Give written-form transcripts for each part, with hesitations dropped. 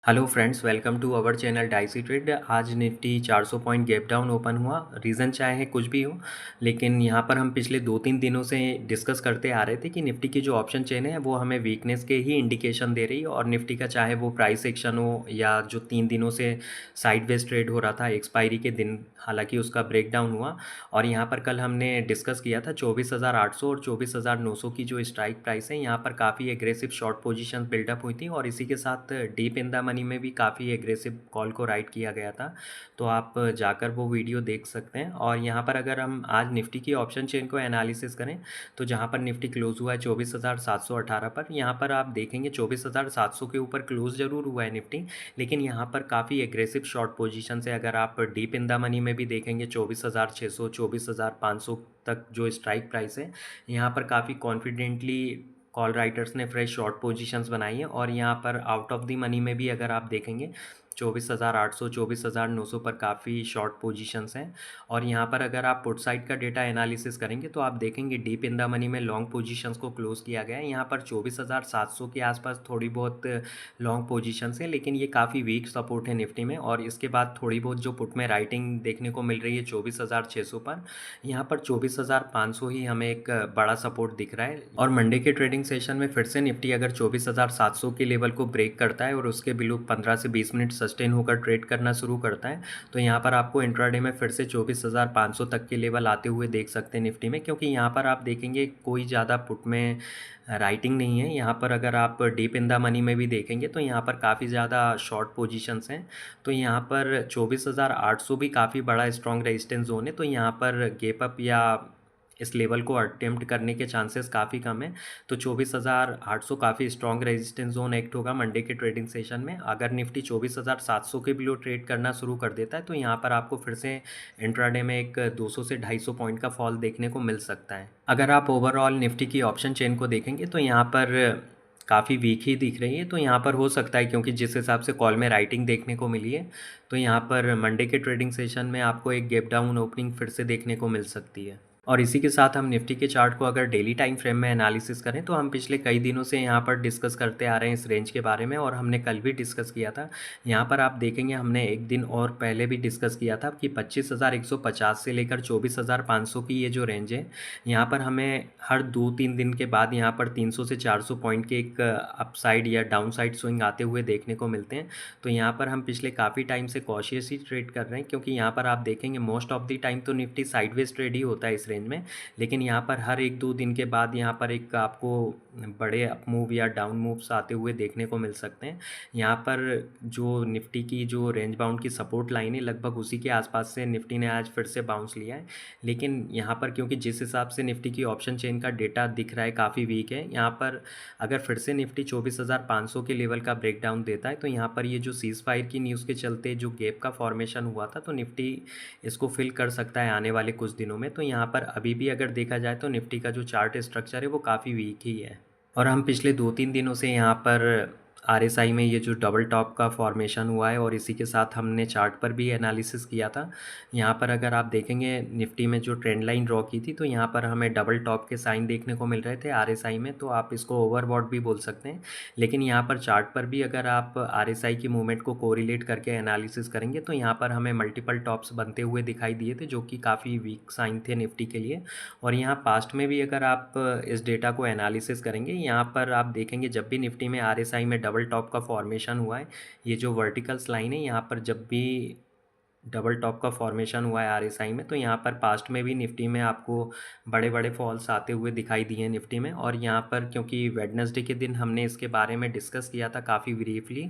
Hello friends, welcome to our channel Dicey Trade. आज Nifty 400 point gap down open हुआ। Reason चाहे कुछ भी हो, लेकिन यहाँ पर हम पिछले 2-3 दिनों से डिस्कस करते आ रहे थे कि निफ्टी की जो ऑप्शन चेन है वो हमें वीकनेस के ही इंडिकेशन दे रही है। और निफ्टी का चाहे वो प्राइस एक्शन हो या जो 3 दिनों से साइडवेज ट्रेड हो रहा था एक्सपायरी के दिन, हालांकि उसका ब्रेक डाउन हुआ। और यहाँ पर कल हमने डिस्कस किया था 24,800 और 24,900 की जो स्ट्राइक प्राइस है, यहाँ पर काफ़ी एग्रेसिव शॉर्ट पोजीशन बिल्डअप हुई थी और इसी के साथ डीप इन द मनी में भी काफ़ी एग्रेसिव कॉल को राइट किया गया था। तो आप जाकर वो वीडियो देख सकते हैं। और यहाँ पर अगर हम आज निफ्टी की ऑप्शन चेन को एनालिसिस करें तो जहाँ पर निफ्टी क्लोज हुआ है 24,718 पर, यहाँ पर आप देखेंगे 24,700 के ऊपर क्लोज जरूर हुआ है निफ्टी, लेकिन यहाँ पर काफ़ी एग्रेसिव शॉर्ट पोजीशन से अगर आप डीप इन द मनी में भी देखेंगे 24,600 24,500 तक जो स्ट्राइक प्राइस है, यहाँ पर काफ़ी कॉन्फिडेंटली कॉल राइटर्स ने फ्रेश शॉर्ट पोजीशंस बनाई है। और यहाँ पर आउट ऑफ द मनी में भी अगर आप देखेंगे 24,800 24,900 पर काफ़ी शॉर्ट पोजीशंस हैं। और यहाँ पर अगर आप पुट साइड का डेटा एनालिसिस करेंगे तो आप देखेंगे डीप इन द मनी में लॉन्ग पोजीशंस को क्लोज किया गया है। यहाँ पर 24,700 के आसपास थोड़ी बहुत लॉन्ग पोजीशंस है, लेकिन ये काफ़ी वीक सपोर्ट है निफ्टी में। और इसके बाद थोड़ी बहुत जो पुट में राइटिंग देखने को मिल रही है 24,600 पर, यहाँ पर 24,500 ही हमें एक बड़ा सपोर्ट दिख रहा है। और मंडे के ट्रेडिंग सेशन में फिर से निफ्टी अगर 24,700 के लेवल को ब्रेक करता है और उसके बिलो 15 से 20 मिनट सस्टेन होकर ट्रेड करना शुरू करता है, तो यहाँ पर आपको इंट्राडे में फिर से 24,500 तक के लेवल आते हुए देख सकते हैं निफ्टी में। क्योंकि यहाँ पर आप देखेंगे कोई ज़्यादा पुट में राइटिंग नहीं है। यहाँ पर अगर आप डीप इन द मनी में भी देखेंगे तो यहाँ पर काफ़ी ज़्यादा शॉर्ट पोजीशंस हैं। तो यहाँ पर 24,800 भी काफ़ी बड़ा स्ट्रॉन्ग रेजिस्टेंस जोन है। तो यहाँ पर गेप अप या इस लेवल को अटेम्प्ट करने के चांसेस काफ़ी कम है। तो 24,800 काफ़ी स्ट्रॉन्ग रेजिस्टेंस जोन एक्ट होगा मंडे के ट्रेडिंग सेशन में। अगर निफ्टी 24,700 के बिलो ट्रेड करना शुरू कर देता है तो यहाँ पर आपको फिर से इंट्राडे में एक 200 से 250 पॉइंट का फॉल देखने को मिल सकता है। अगर आप ओवरऑल निफ्टी की ऑप्शन चेन को देखेंगे तो यहाँ पर काफ़ी वीक ही दिख रही है। तो यहाँ पर हो सकता है, क्योंकि जिस हिसाब से कॉल में राइटिंग देखने को मिली है, तो यहाँ पर मंडे के ट्रेडिंग सेशन में आपको एक गैप डाउन ओपनिंग फिर से देखने को मिल सकती है। और इसी के साथ हम निफ्टी के चार्ट को अगर डेली टाइम फ्रेम में एनालिसिस करें तो हम पिछले कई दिनों से यहाँ पर डिस्कस करते आ रहे हैं इस रेंज के बारे में, और हमने कल भी डिस्कस किया था। यहाँ पर आप देखेंगे हमने एक दिन और पहले भी डिस्कस किया था कि 25,150 से लेकर 24,500 की ये जो रेंज है, यहाँ पर हमें हर 2-3 दिन के बाद यहाँ पर 300 से 400 पॉइंट के एक अपसाइड या डाउन साइड स्विंग आते हुए देखने को मिलते हैं। तो यहाँ पर हम पिछले काफ़ी टाइम से कॉशियस ही ट्रेड कर रहे हैं, क्योंकि यहाँ पर आप देखेंगे मोस्ट ऑफ द टाइम तो निफ्टी साइडवेज ट्रेड ही होता है इस रेंज में। लेकिन यहाँ पर हर 1-2 दिन के बाद यहाँ पर एक आपको बड़े अप मूव या डाउन मूव्स आते हुए देखने को मिल सकते हैं। यहाँ पर जो निफ्टी की जो रेंज बाउंड की सपोर्ट लाइन है, लगभग उसी के आसपास से निफ्टी ने आज फिर से बाउंस लिया है। लेकिन यहाँ पर क्योंकि जिस हिसाब से निफ्टी की ऑप्शन चेन का डेटा दिख रहा है काफ़ी वीक है, यहाँ पर अगर फिर से निफ्टी 24,500 के लेवल का ब्रेकडाउन देता है तो यहाँ पर ये जो सीज़ फायर की न्यूज़ के चलते जो गैप का फॉर्मेशन हुआ था, तो निफ्टी इसको फिल कर सकता है आने वाले कुछ दिनों में। तो यहाँ पर अभी भी अगर देखा जाए तो निफ्टी का जो चार्ट स्ट्रक्चर है वो काफ़ी वीक ही है। और हम पिछले 2-3 दिनों से यहाँ पर आरएसआई में ये जो डबल टॉप का फॉर्मेशन हुआ है, और इसी के साथ हमने चार्ट पर भी एनालिसिस किया था। यहाँ पर अगर आप देखेंगे निफ्टी में जो ट्रेंड लाइन ड्रॉ की थी, तो यहाँ पर हमें डबल टॉप के साइन देखने को मिल रहे थे आरएसआई में। तो आप इसको ओवरबॉट भी बोल सकते हैं। लेकिन यहाँ पर चार्ट पर भी अगर आप आरएसआई की मूवमेंट को कोरिलेट करके एनालिसिस करेंगे तो यहाँ पर हमें मल्टीपल टॉप्स बनते हुए दिखाई दिए थे, जो कि काफ़ी वीक साइन थे निफ्टी के लिए। और यहाँ पास्ट में भी अगर आप इस डेटा को एनालिसिस करेंगे, यहाँ पर आप देखेंगे जब भी निफ्टी में आरएसआई में डबल टॉप का फॉर्मेशन हुआ है, ये जो वर्टिकल्स लाइन है, यहाँ पर जब भी डबल टॉप का फॉर्मेशन हुआ है आरएसआई में, तो यहाँ पर पास्ट में भी निफ्टी में आपको बड़े बड़े फॉल्स आते हुए दिखाई दिए निफ्टी में। और यहाँ पर क्योंकि वेडनेसडे के दिन हमने इसके बारे में डिस्कस किया था काफ़ी ब्रीफली,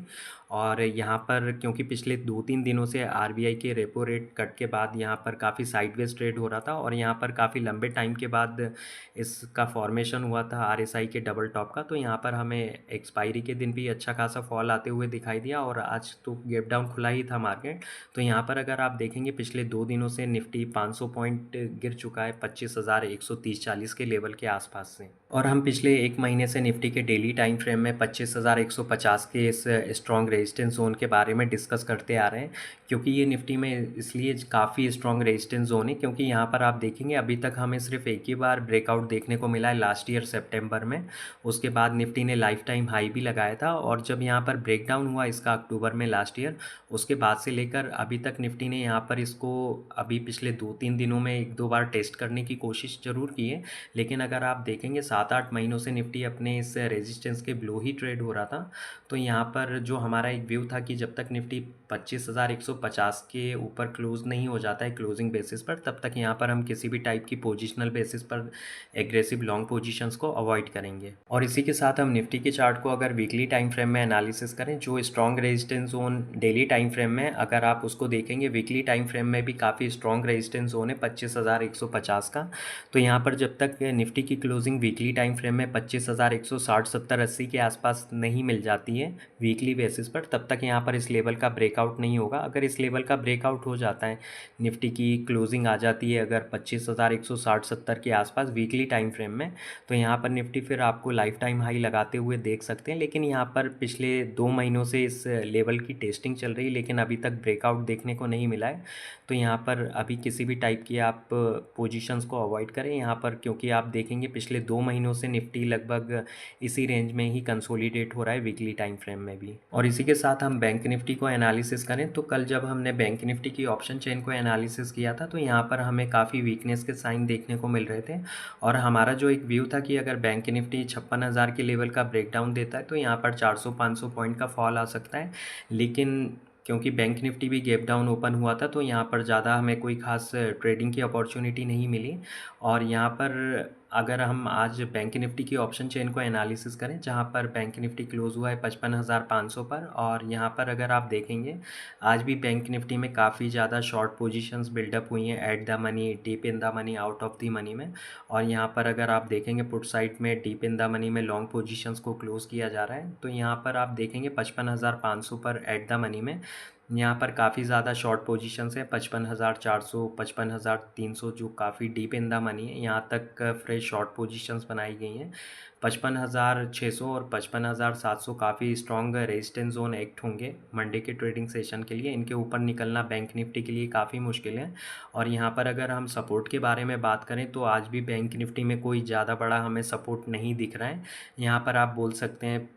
और यहाँ पर क्योंकि पिछले 2-3 दिनों से आरबीआई के रेपो रेट कट के बाद यहाँ पर काफ़ी साइडवेज ट्रेड हो रहा था, और यहाँ पर काफ़ी लंबे टाइम के बाद इसका फॉर्मेशन हुआ था आरएसआई के डबल टॉप का। तो यहाँ पर हमें एक्सपायरी के दिन भी अच्छा खासा फॉल आते हुए दिखाई दिया, और आज तो गैप डाउन खुला ही था मार्केट। तो यहाँ पर अगर आप देखेंगे पिछले 2 दिनों से निफ्टी 500 पॉइंट गिर चुका है 25,130-40 के लेवल के आसपास से। और हम पिछले 1 महीने से निफ्टी के डेली टाइम फ्रेम में 25,150 के इस स्ट्रॉन्ग रेजिस्टेंस ज़ोन के बारे में डिस्कस करते आ रहे हैं, क्योंकि ये निफ्टी में इसलिए काफ़ी स्ट्रॉन्ग रेजिस्टेंस ज़ोन है क्योंकि यहाँ पर आप देखेंगे अभी तक हमें सिर्फ एक ही बार ब्रेकआउट देखने को मिला है लास्ट ईयर सितंबर में। उसके बाद निफ्टी ने लाइफ टाइम हाई भी लगाया था, और जब यहाँ पर ब्रेकडाउन हुआ इसका अक्टूबर में लास्ट ईयर, उसके बाद से लेकर अभी तक निफ्टी ने यहाँ पर इसको अभी पिछले 2-3 दिनों में 1-2 बार टेस्ट करने की कोशिश ज़रूर की है। लेकिन अगर आप देखेंगे 7-8 महीनों से निफ्टी अपने इस रेजिस्टेंस के बिलो ही ट्रेड हो रहा था। तो यहाँ पर जो हमारा एक व्यू था कि जब तक निफ्टी 25,150 के ऊपर क्लोज नहीं हो जाता है क्लोजिंग बेसिस पर, तब तक यहाँ पर हम किसी भी टाइप की पोजिशनल बेसिस पर एग्रेसिव लॉन्ग पोजीशंस को अवॉइड करेंगे। और इसी के साथ हम निफ्टी के चार्ट को अगर वीकली टाइम फ्रेम में एनालिसिस करें, जो strong resistance zone daily time frame में अगर आप उसको देखेंगे, वीकली टाइम फ्रेम में भी काफ़ी स्ट्रॉन्ग रेजिस्टेंस जोन है 25,150 का। तो यहाँ पर जब तक निफ्टी की क्लोजिंग वीकली टाइम फ्रेम में 25,160, 70, 80 के आसपास नहीं मिल जाती है वीकली बेसिस पर, तब तक यहाँ पर इस लेवल का ब्रेकआउट नहीं होगा। अगर इस लेवल का ब्रेकआउट हो जाता है, निफ्टी की क्लोजिंग आ जाती है अगर 25,160, 70 के आसपास वीकली टाइम फ्रेम में, तो यहाँ पर निफ्टी फिर आपको लाइफ टाइम हाई लगाते हुए देख सकते हैं। लेकिन यहाँ पर पिछले 2 महीनों से इस लेवल की टेस्टिंग चल रही है, लेकिन अभी तक ब्रेकआउट देखने को नहीं मिला है। तो यहाँ पर अभी किसी भी टाइप की आप पोजीशंस को अवॉइड करें यहाँ पर, क्योंकि आप देखेंगे पिछले 2 महीनों से निफ्टी लगभग इसी रेंज में ही कंसोलिडेट हो रहा है वीकली टाइम फ्रेम में भी। और इसी के साथ हम बैंक निफ्टी को एनालिसिस करें तो कल जब हमने बैंक निफ्टी की ऑप्शन चेन को एनालिसिस किया था, तो यहाँ पर हमें काफ़ी वीकनेस के साइन देखने को मिल रहे थे। और हमारा जो एक व्यू था कि अगर बैंक निफ्टी 56,000 के लेवल का ब्रेकडाउन देता है तो यहाँ पर 400-500 पॉइंट का फॉल आ सकता है। लेकिन क्योंकि बैंक निफ्टी भी गैप डाउन ओपन हुआ था, तो यहाँ पर ज़्यादा हमें कोई ख़ास ट्रेडिंग की अपॉर्चुनिटी नहीं मिली। और यहाँ पर अगर हम आज बैंक निफ्टी की ऑप्शन चेन को एनालिसिस करें, जहाँ पर बैंक निफ्टी क्लोज़ हुआ है 55,500 पर, और यहाँ पर अगर आप देखेंगे आज भी बैंक निफ्टी में काफ़ी ज़्यादा शॉर्ट पोजीशंस बिल्डअप हुई हैं at the money, deep in the money, out of the money में। और यहाँ पर अगर आप देखेंगे पुट साइड में डीप इन द मनी में लॉन्ग पोजीशंस को क्लोज़ किया जा रहा है। तो यहाँ पर आप देखेंगे 55,500 पर एट द मनी में यहाँ पर काफ़ी ज़्यादा शॉर्ट पोजीशंस है 55,400, 55,300 जो काफ़ी डीप इन द मनी है। यहाँ तक फ्रेश शॉर्ट पोजीशंस बनाई गई हैं। 55,600 और 55,700 काफ़ी स्ट्रॉन्ग रेजिस्टेंस जोन एक्ट होंगे मंडे के ट्रेडिंग सेशन के लिए। इनके ऊपर निकलना बैंक निफ्टी के लिए काफ़ी मुश्किल है। और यहाँ पर अगर हम सपोर्ट के बारे में बात करें तो आज भी बैंक निफ्टी में कोई ज़्यादा बड़ा हमें सपोर्ट नहीं दिख रहा है। यहाँ पर आप बोल सकते हैं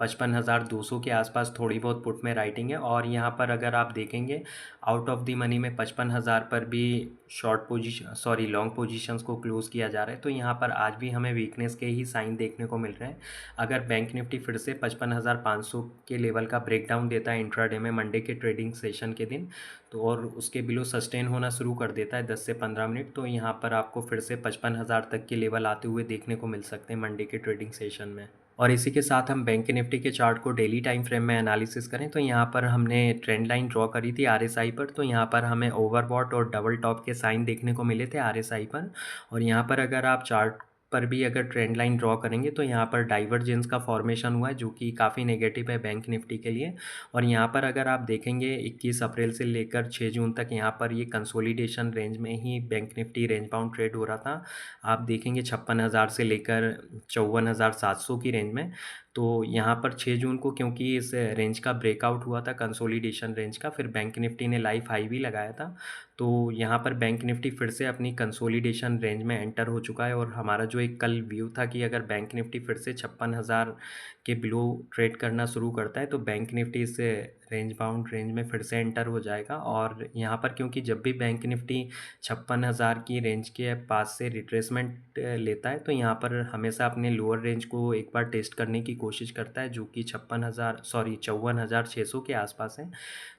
55,200 के आसपास थोड़ी बहुत पुट में राइटिंग है। और यहाँ पर अगर आप देखेंगे आउट ऑफ द मनी में 55,000 पर भी लॉन्ग पोजीशंस को क्लोज़ किया जा रहा है। तो यहाँ पर आज भी हमें वीकनेस के ही साइन देखने को मिल रहे हैं। अगर बैंक निफ्टी फिर से 55,500 के लेवल का ब्रेकडाउन देता है इंट्राडे में मंडे के ट्रेडिंग सेशन के दिन, तो और उसके बिलो सस्टेन होना शुरू कर देता है 10 से 15 मिनट, तो यहाँ पर आपको फिर से 55,000 तक के लेवल आते हुए देखने को मिल सकते हैं मंडे के ट्रेडिंग सेशन में। और इसी के साथ हम बैंक निफ्टी के चार्ट को डेली टाइम फ्रेम में एनालिसिस करें तो यहाँ पर हमने ट्रेंड लाइन ड्रॉ करी थी आरएसआई पर। तो यहाँ पर हमें ओवरबॉट और डबल टॉप के साइन देखने को मिले थे आरएसआई पर। और यहाँ पर अगर आप चार्ट पर भी अगर ट्रेंड लाइन ड्रॉ करेंगे तो यहाँ पर डाइवर्जेंस का फॉर्मेशन हुआ है जो कि काफ़ी नेगेटिव है बैंक निफ्टी के लिए। और यहाँ पर अगर आप देखेंगे 21 अप्रैल से लेकर 6 जून तक यहाँ पर ये कंसोलिडेशन रेंज में ही bank Nifty range bound trade हो रहा था। आप देखेंगे 56,000 से लेकर 54,700 की रेंज में। तो यहाँ पर 6 जून को क्योंकि इस रेंज का ब्रेकआउट हुआ था कंसोलिडेशन रेंज का, फिर बैंक निफ्टी ने लाइफ हाई भी लगाया था। तो यहाँ पर बैंक निफ्टी फिर से अपनी कंसोलिडेशन रेंज में एंटर हो चुका है। और हमारा जो एक कल व्यू था कि अगर बैंक निफ्टी फिर से 56,000 के बिलो ट्रेड करना शुरू करता है तो बैंक निफ्टी इस रेंज बाउंड रेंज में फिर से एंटर हो जाएगा। और यहाँ पर क्योंकि जब भी बैंक निफ्टी 56,000 की रेंज के पास से रिट्रेसमेंट लेता है तो यहाँ पर हमेशा अपने लोअर रेंज को एक बार टेस्ट करने की कोशिश करता है जो कि 54,600 के आसपास है।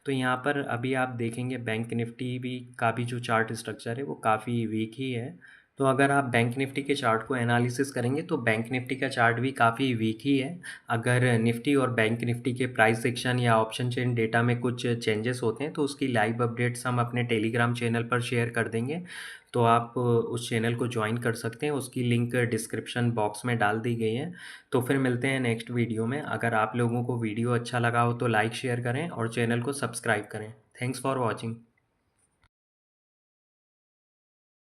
तो यहाँ पर अभी आप देखेंगे बैंक निफ्टी भी का भी जो चार्ट स्ट्रक्चर है वो काफ़ी वीक ही है। तो अगर आप बैंक निफ्टी के चार्ट को एनालिसिस करेंगे तो बैंक निफ्टी का चार्ट भी काफ़ी वीक ही है। अगर निफ्टी और बैंक निफ्टी के प्राइस सेक्शन या ऑप्शन चेन डेटा में कुछ चेंजेस होते हैं तो उसकी लाइव अपडेट्स हम अपने टेलीग्राम चैनल पर शेयर कर देंगे। तो आप उस चैनल को ज्वाइन कर सकते हैं, उसकी लिंक डिस्क्रिप्शन बॉक्स में डाल दी गई है। तो फिर मिलते हैं नेक्स्ट वीडियो में। अगर आप लोगों को वीडियो अच्छा लगा हो तो लाइक शेयर करें और चैनल को सब्सक्राइब करें। Thanks for watching.